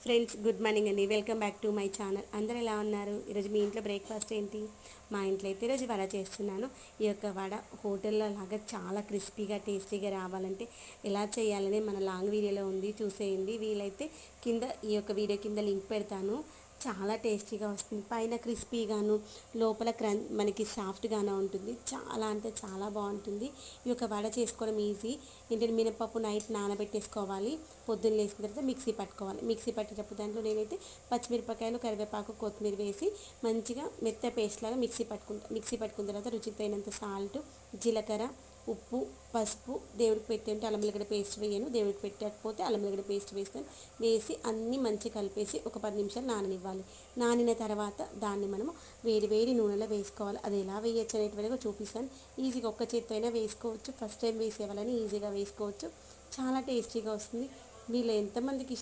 Friends good morning అండి. Welcome back to my channel. అందరూ ఎలా ఉన్నారు? ఈరోజు మీ ఇంట్లో బ్రేక్ఫాస్ట్ ఏంటి? మా ఇంట్లో అయితే ఈరోజు వడ చేస్తున్నాను. ఈ యొక్క వడ హోటల్లో లాగా చాలా క్రిస్పీగా టేస్టీగా రావాలంటే ఎలా చేయాలని మన లాంగ్ వీడియోలో ఉంది, చూసేయండి. వీలైతే కింద ఈ యొక్క వీడియో కింద లింక్ పెడతాను. చాలా టేస్టీగా వస్తుంది. పైన క్రిస్పీగాను, లోపల మనకి సాఫ్ట్గానే ఉంటుంది. చాలా అంటే చాలా బాగుంటుంది. ఈ యొక్క వడ చేసుకోవడం ఈజీ. ఏంటంటే మినపప్పు నైట్ నానబెట్టేసుకోవాలి. పొద్దున్న లేచిన తర్వాత మిక్సీ పట్టుకోవాలి. మిక్సీ పట్టేటప్పుడు దాంట్లో నేనైతే పచ్చిమిరపకాయలు, కరివేపాకు, కొత్తిమీర వేసి మంచిగా మెత్త పేస్ట్ లాగా మిక్సీ పట్టుకున్న తర్వాత రుచికి తగినంత సాల్ట్, జీలకర్ర, ఉప్పు, పసుపు, దేవుడికి పెట్టేంటే అల్లం వెల్లిగడ్డ పేస్ట్ వేయను, దేవుడికి పెట్టకపోతే అల్లం వెల్లిగడ్డ పేస్ట్ వేస్తాను. వేసి అన్నీ మంచిగా కలిపేసి ఒక 10 నిమిషాలు నాననివ్వాలి. నానిన తర్వాత దాన్ని మనము వేడి వేడి నూనెలో వేసుకోవాలి. అది ఎలా వేయచ్చు అనేటివి చూపిస్తాను. ఈజీగా ఒక్క చేత్తో అయినా వేసుకోవచ్చు. ఫస్ట్ టైం వేసేవాళ్ళని ఈజీగా వేసుకోవచ్చు. చాలా టేస్టీగా వస్తుంది. వీళ్ళు ఎంతమందికి